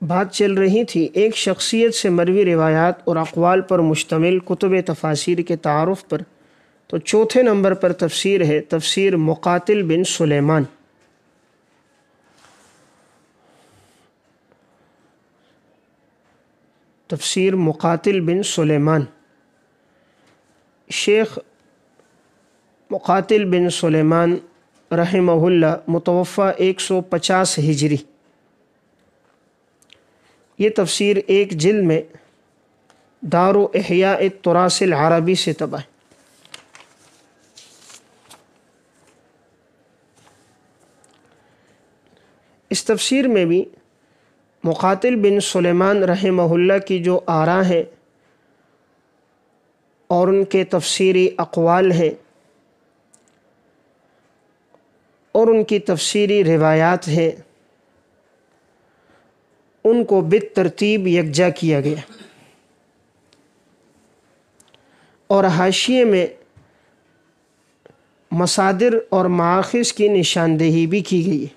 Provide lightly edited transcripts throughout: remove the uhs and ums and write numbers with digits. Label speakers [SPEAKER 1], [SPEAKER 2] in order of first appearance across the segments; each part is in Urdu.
[SPEAKER 1] بات چل رہی تھی ایک شخصیت سے مروی روایات اور اقوال پر مشتمل کتب تفاسیر کے تعارف پر، تو چوتھے نمبر پر تفسیر ہے تفسیر مقاتل بن سلیمان۔ تفسیر مقاتل بن سلیمان، شیخ مقاتل بن سلیمان رحمہ اللہ متوفی 150 ہجری۔ یہ تفسیر ایک جلد میں دار احیاء التراث العربی سے طبع ہے۔ اس تفسیر میں بھی مقاتل بن سلیمان رحمہ اللہ کی جو آراء ہیں اور ان کے تفسیری اقوال ہیں اور ان کی تفسیری روایات ہیں، ان کو بالترتیب یکجا کیا گیا اور حاشیے میں مصادر اور مآخذ کی نشاندہی بھی کی گئی ہے۔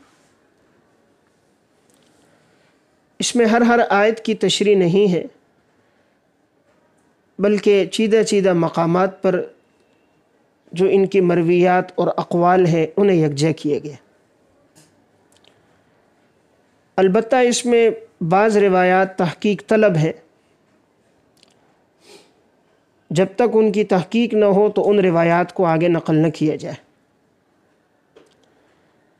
[SPEAKER 1] اس میں ہر آیت کی تشریح نہیں ہے، بلکہ چیدہ مقامات پر جو ان کی مرویات اور اقوال ہیں انہیں یکجا کیا گیا۔ البتہ اس میں بعض روایات تحقیق طلب ہیں، جب تک ان کی تحقیق نہ ہو تو ان روایات کو آگے نقل نہ کیا جائے۔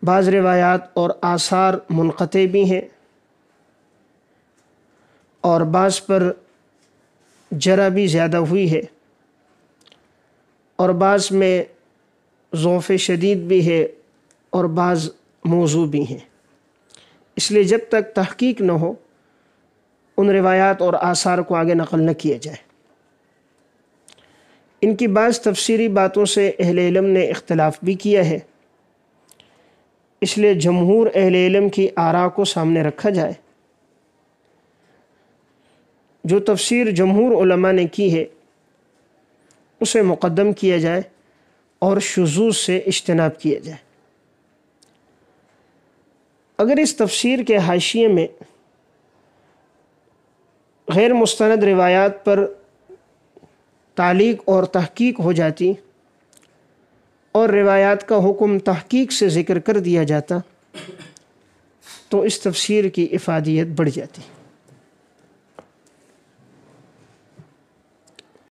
[SPEAKER 1] بعض روایات اور آثار منقطع بھی ہیں اور بعض پر جرح بھی زیادہ ہوئی ہے اور بعض میں ضعف شدید بھی ہے اور بعض موضوع بھی ہیں۔ اس لیے جب تک تحقیق نہ ہو ان روایات اور آثار کو آگے نقل نہ کیا جائے۔ ان کی بعض تفسیری باتوں سے اہل علم نے اختلاف بھی کیا ہے، اس لیے جمہور اہل علم کی آراء کو سامنے رکھا جائے۔ جو تفسیر جمہور علماء نے کی ہے اسے مقدم کیا جائے اور شذوذ سے اجتناب کیا جائے۔ اگر اس تفسیر کے حاشیے میں غیر مستند روایات پر تعلیق اور تحقیق ہو جاتی اور روایات کا حکم تحقیق سے ذکر کر دیا جاتا تو اس تفسیر کی افادیت بڑھ جاتی۔